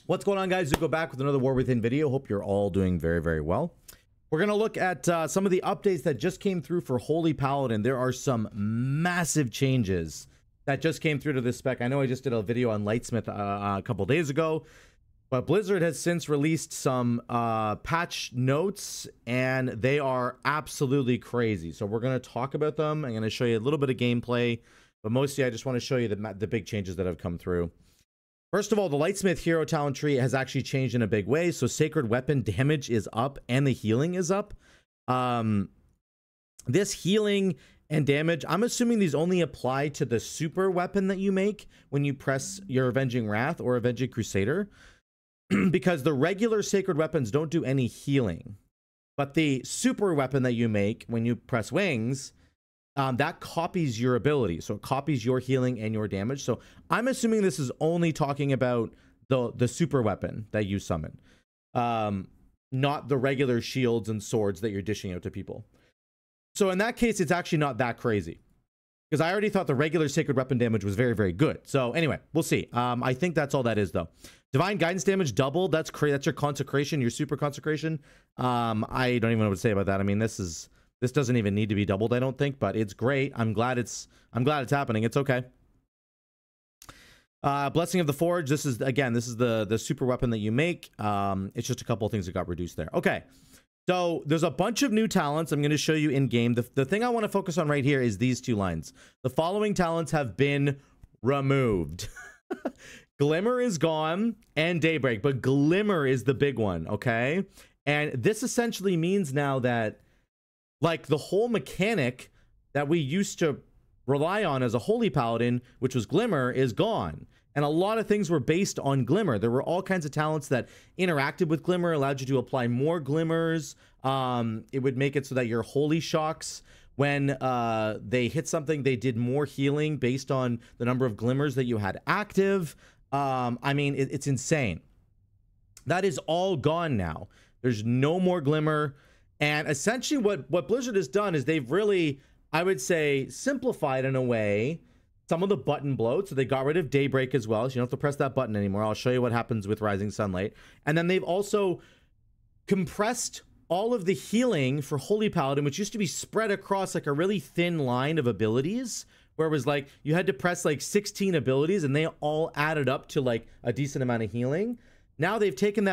What's going on, guys? Zuko back with another War Within video. Hope you're all doing very, very well. We're going to look at some of the updates that just came through for Holy Paladin. There are some massive changes that just came through to this spec. I know I just did a video on Lightsmith a couple days ago, but Blizzard has since released some patch notes, and they are absolutely crazy. So we're going to talk about them. I'm going to show you a little bit of gameplay, but mostly I just want to show you the big changes that have come through. First of all, the Lightsmith hero talent tree has actually changed in a big way. So sacred weapon damage is up and the healing is up. This healing and damage, I'm assuming these only apply to the super weapon that you make when you press your Avenging Wrath or Avenging Crusader, because the regular sacred weapons don't do any healing. But the super weapon that you make when you press wings, that copies your ability. So it copies your healing and your damage. So I'm assuming this is only talking about the super weapon that you summon, not the regular shields and swords that you're dishing out to people. So in that case, it's actually not that crazy, because I already thought the regular sacred weapon damage was very, very good. So anyway, we'll see. I think that's all that is, though. Divine guidance damage doubled. That's your consecration, your super consecration. I don't even know what to say about that. I mean, this doesn't even need to be doubled, I don't think, but it's great. I'm glad it's happening. It's okay. Blessing of the Forge. This is the super weapon that you make. It's just a couple of things that got reduced there. Okay. So there's a bunch of new talents I'm going to show you in game. The thing I want to focus on right here is these two lines. The following talents have been removed. Glimmer is gone and Daybreak, but Glimmer is the big one. Okay. And this essentially means now that, like, the whole mechanic that we used to rely on as a Holy Paladin, which was Glimmer, is gone. And a lot of things were based on Glimmer. There were all kinds of talents that interacted with Glimmer, allowed you to apply more Glimmers. It would make it so that your Holy Shocks, when they hit something, they did more healing based on the number of Glimmers that you had active. I mean, it's insane. That is all gone now. There's no more Glimmer. And essentially what Blizzard has done is they've really, I would say, simplified in a way some of the button bloat. So they got rid of Daybreak as well, so you don't have to press that button anymore. I'll show you what happens with Rising Sunlight. And then they've also compressed all of the healing for Holy Paladin, which used to be spread across like a really thin line of abilities, where it was like you had to press like 16 abilities and they all added up to like a decent amount of healing. Now they've taken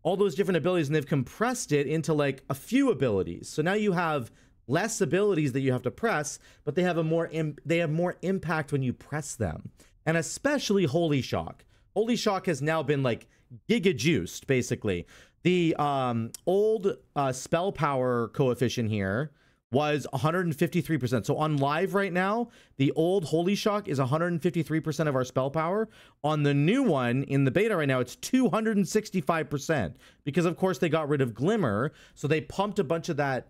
all those different abilities and they've compressed it into like a few abilities. So now you have less abilities that you have to press, but they have more impact when you press them. And especially Holy Shock. Holy Shock has now been like giga juiced, basically. The old spell power coefficient here was 153%. So on live right now, the old Holy Shock is 153% of our spell power. On the new one in the beta right now, it's 265%, because of course they got rid of Glimmer. So they pumped a bunch of that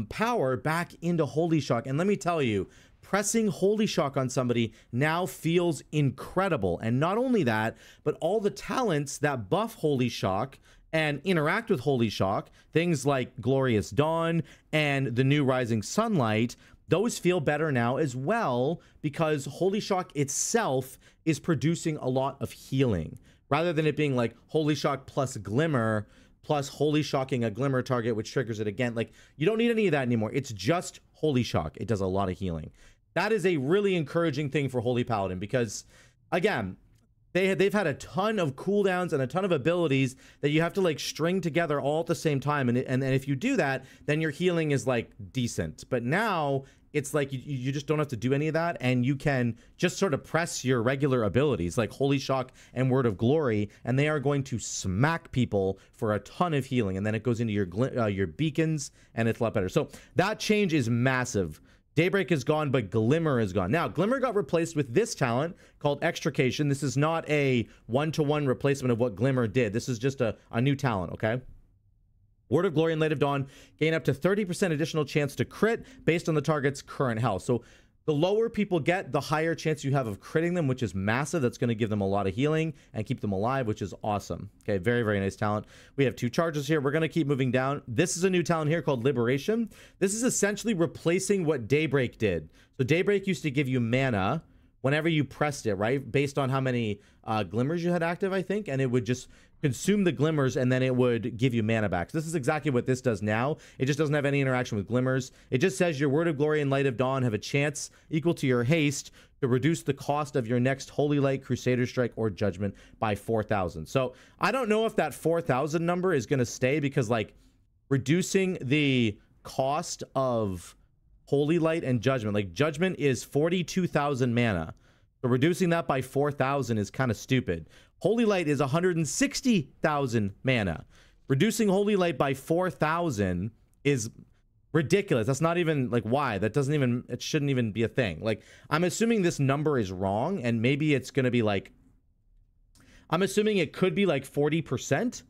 power back into Holy Shock. And let me tell you, pressing Holy Shock on somebody now feels incredible. And not only that, but all the talents that buff Holy Shock and interact with Holy Shock, things like Glorious Dawn and the new Rising Sunlight, those feel better now as well, because Holy Shock itself is producing a lot of healing, rather than it being like Holy Shock plus Glimmer plus Holy Shocking a Glimmer target, which triggers it again. Like, you don't need any of that anymore. It's just Holy Shock. It does a lot of healing. That is a really encouraging thing for Holy Paladin, because again, they've had a ton of cooldowns and a ton of abilities that you have to like string together all at the same time. And if you do that, then your healing is like decent. But now it's like you just don't have to do any of that, and you can just sort of press your regular abilities like Holy Shock and Word of Glory, and they are going to smack people for a ton of healing. And then it goes into your beacons, and it's a lot better. So that change is massive. Daybreak is gone, but Glimmer is gone. Now, Glimmer got replaced with this talent called Extrication. This is not a one-to-one replacement of what Glimmer did. This is just a new talent, okay? Word of Glory and Light of Dawn gain up to 30% additional chance to crit based on the target's current health. So the lower people get, the higher chance you have of critting them, which is massive. That's going to give them a lot of healing and keep them alive, which is awesome. Okay, very, very nice talent. We have two charges here. We're going to keep moving down. This is a new talent here called Liberation. This is essentially replacing what Daybreak did. So Daybreak used to give you mana whenever you pressed it, right? Based on how many glimmers you had active, I think, and it would just consume the glimmers and then it would give you mana back. So this is exactly what this does now. It just doesn't have any interaction with glimmers. It just says your Word of Glory and Light of Dawn have a chance equal to your haste to reduce the cost of your next Holy Light, Crusader Strike, or Judgment by 4,000. So I don't know if that 4,000 number is going to stay, because like reducing the cost of Holy Light and Judgment, like Judgment is 42,000 mana. So reducing that by 4,000 is kind of stupid. Holy Light is 160,000 mana. Reducing Holy Light by 4,000 is ridiculous. That's not even like, why? That doesn't even, it shouldn't even be a thing. Like, I'm assuming this number is wrong, and maybe it's going to be like, I'm assuming it could be like 40%.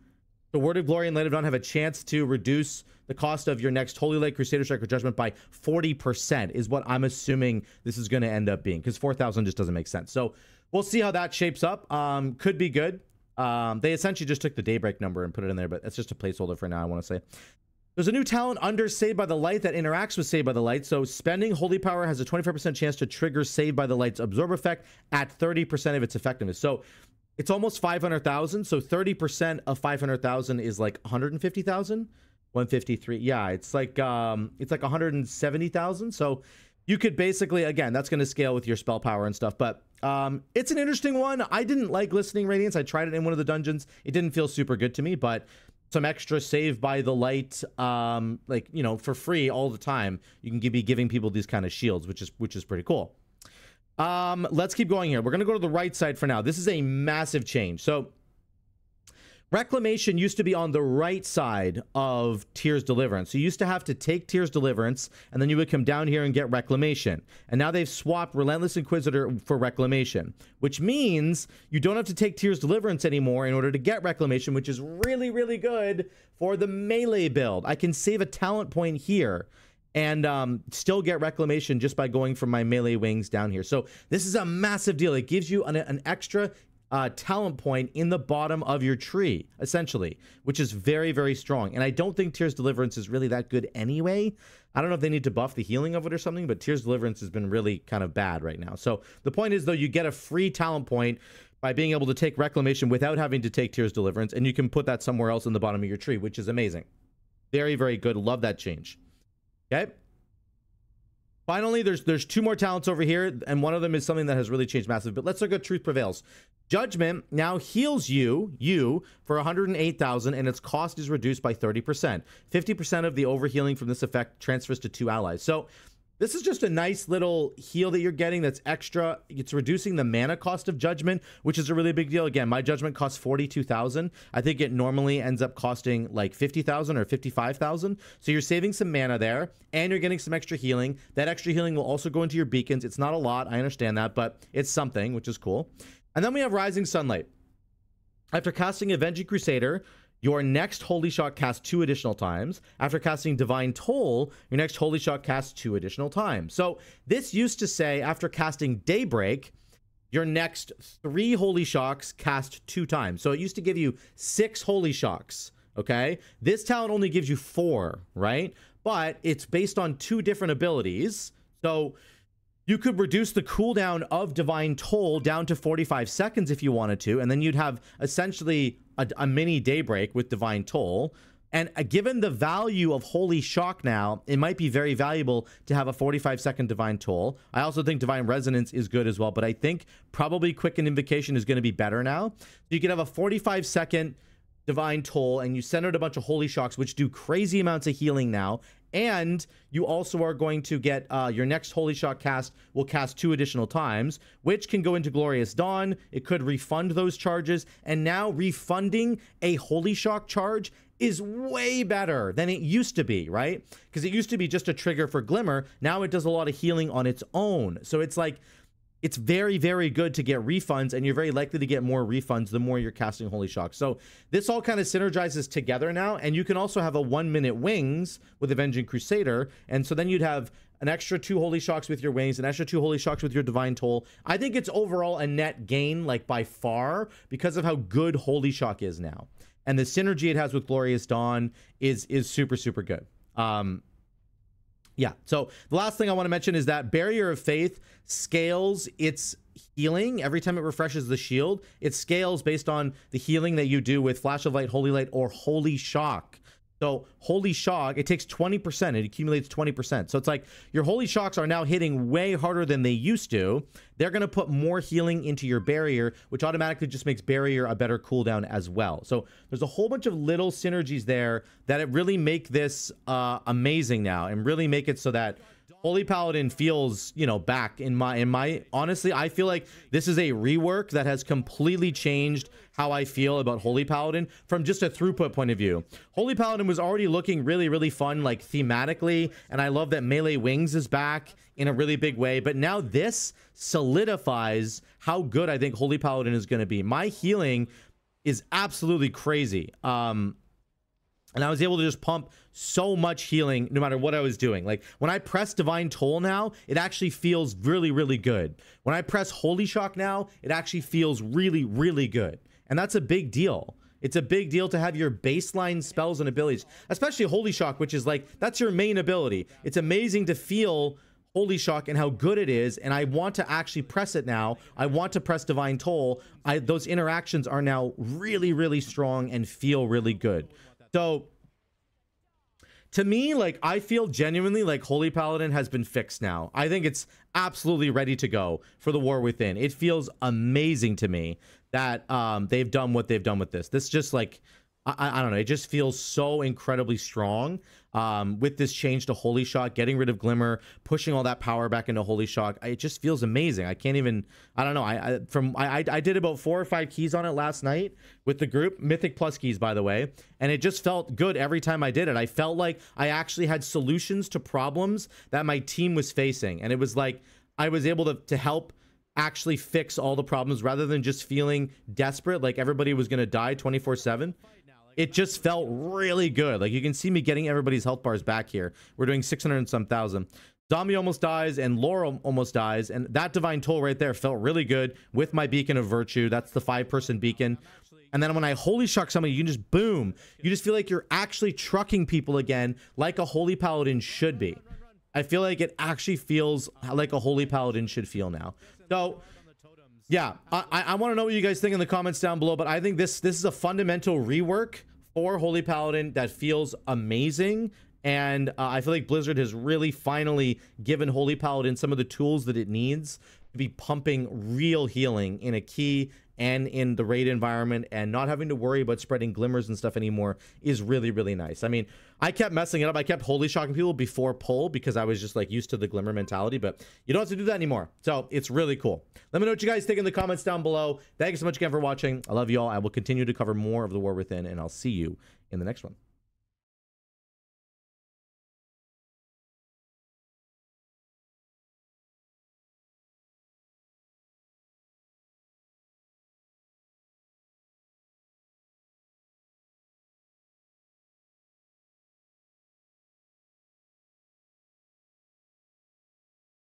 The Word of Glory and Light of Dawn have a chance to reduce the cost of your next Holy Light, Crusader Strike, or Judgment by 40% is what I'm assuming this is going to end up being, because 4,000 just doesn't make sense. So we'll see how that shapes up. Could be good. They essentially just took the Daybreak number and put it in there, but it's just a placeholder for now, I want to say. There's a new talent under Saved by the Light that interacts with Saved by the Light. So spending Holy Power has a 25% chance to trigger Saved by the Light's absorb effect at 30% of its effectiveness. So it's almost 500,000. So 30% of 500,000 is like 150,000. 153. Yeah, it's like 170,000. So you could basically, again, that's going to scale with your spell power and stuff. But it's an interesting one. I didn't like Listening Radiance. I tried it in one of the dungeons. It didn't feel super good to me, but some extra Save by the Light, like, you know, for free all the time. You can be giving people these kind of shields, which is pretty cool. Let's keep going here. We're going to go to the right side for now. This is a massive change. So Reclamation used to be on the right side of Tyr's Deliverance. So you used to have to take Tyr's Deliverance, and then you would come down here and get Reclamation. And now they've swapped Relentless Inquisitor for Reclamation, which means you don't have to take Tyr's Deliverance anymore in order to get Reclamation, which is really, really good for the melee build. I can save a talent point here and still get Reclamation just by going from my melee wings down here. So this is a massive deal. It gives you an extra talent point in the bottom of your tree, essentially, which is very, very strong. And I don't think Tyr's Deliverance is really that good anyway. I don't know if they need to buff the healing of it or something, but Tyr's Deliverance has been really kind of bad right now. So the point is, though, you get a free talent point by being able to take Reclamation without having to take Tyr's Deliverance, and you can put that somewhere else in the bottom of your tree, which is amazing. Very, very good. Love that change. Okay. Finally, there's two more talents over here, and one of them is something that has really changed massively. But let's look at Truth Prevails. Judgment now heals you for 108,000, and its cost is reduced by 30%. 50% of the overhealing from this effect transfers to 2 allies. So this is just a nice little heal that you're getting that's extra. It's reducing the mana cost of Judgment, which is a really big deal. Again, my Judgment costs 42,000. I think it normally ends up costing like 50,000 or 55,000. So you're saving some mana there, and you're getting some extra healing. That extra healing will also go into your beacons. It's not a lot, I understand that, but it's something, which is cool. And then we have Rising Sunlight. After casting Avenging Crusader, your next Holy Shot casts 2 additional times. After casting Divine Toll, your next Holy Shot casts 2 additional times. So this used to say after casting Daybreak, your next 3 Holy Shocks cast 2 times. So it used to give you 6 Holy Shocks, okay? This talent only gives you 4, right? But it's based on 2 different abilities. So you could reduce the cooldown of Divine Toll down to 45 seconds if you wanted to, and then you'd have essentially a mini Daybreak with Divine Toll. And given the value of Holy Shock now, it might be very valuable to have a 45-second Divine Toll. I also think Divine Resonance is good as well, but I think probably Quicken Invocation is going to be better now. So you could have a 45-second Divine Toll, and you send out a bunch of Holy Shocks, which do crazy amounts of healing now. And you also are going to get your next Holy Shock cast will cast 2 additional times, which can go into Glorious Dawn. It could refund those charges. And now refunding a Holy Shock charge is way better than it used to be, right? Because it used to be just a trigger for Glimmer. Now it does a lot of healing on its own. So it's like, it's very, very good to get refunds, and you're very likely to get more refunds the more you're casting Holy Shock. So this all kind of synergizes together now, and you can also have a 1-minute wings with Avenging Crusader, and so then you'd have an extra 2 Holy Shocks with your wings, an extra 2 Holy Shocks with your Divine Toll. I think it's overall a net gain, like by far, because of how good Holy Shock is now. And the synergy it has with Glorious Dawn is super, super good. Yeah, so the last thing I want to mention is that Barrier of Faith scales its healing every time it refreshes the shield. It scales based on the healing that you do with Flash of Light, Holy Light, or Holy Shock. So Holy Shock, it takes 20%. It accumulates 20%. So it's like your Holy Shocks are now hitting way harder than they used to. They're going to put more healing into your barrier, which automatically just makes barrier a better cooldown as well. So there's a whole bunch of little synergies there that it really make this amazing now, and really make it so that Holy Paladin feels, you know, back in my honestly, I feel like this is a rework that has completely changed how I feel about Holy Paladin from just a throughput point of view. Holy Paladin was already looking really, really fun, like thematically, and I love that Melee Wings is back in a really big way, but now this solidifies how good I think Holy Paladin is going to be. My healing is absolutely crazy. And I was able to just pump so much healing no matter what I was doing. Like when I press Divine Toll now, it actually feels really, really good. When I press Holy Shock now, it actually feels really, really good. And that's a big deal. It's a big deal to have your baseline spells and abilities, especially Holy Shock, which is like, that's your main ability. It's amazing to feel Holy Shock and how good it is, and I want to actually press it now. I want to press Divine Toll. Those interactions are now really, really strong and feel really good. So to me, like, I feel genuinely like Holy Paladin has been fixed now. I think it's absolutely ready to go for the War Within. It feels amazing to me that they've done what they've done with this. This just like, I don't know, it just feels so incredibly strong with this change to Holy Shock, getting rid of Glimmer, pushing all that power back into Holy Shock. It just feels amazing. I can't even, I don't know. I did about 4 or 5 keys on it last night with the group, Mythic Plus keys, by the way, and it just felt good every time I did it. I felt like I actually had solutions to problems that my team was facing, and it was like I was able to help actually fix all the problems rather than just feeling desperate, like everybody was going to die 24/7. It just felt really good. Like you can see me getting everybody's health bars back here. We're doing 600 and some thousand. Zombie almost dies and Laura almost dies. And that Divine Toll right there felt really good with my Beacon of Virtue. That's the 5-person beacon. And then when I Holy Shock somebody, you can just boom. You just feel like you're actually trucking people again like a Holy Paladin should be. I feel like it actually feels like a Holy Paladin should feel now. So yeah, I want to know what you guys think in the comments down below, but I think this is a fundamental rework for Holy Paladin that feels amazing, and I feel like Blizzard has really finally given Holy Paladin some of the tools that it needs to be pumping real healing in a key and in the raid environment, and not having to worry about spreading glimmers and stuff anymore is really, really nice. I mean, I kept messing it up. I kept Holy Shocking people before pull because I was just like used to the Glimmer mentality, but you don't have to do that anymore. So it's really cool. Let me know what you guys think in the comments down below. Thank you so much again for watching. I love you all. I will continue to cover more of the War Within, and I'll see you in the next one.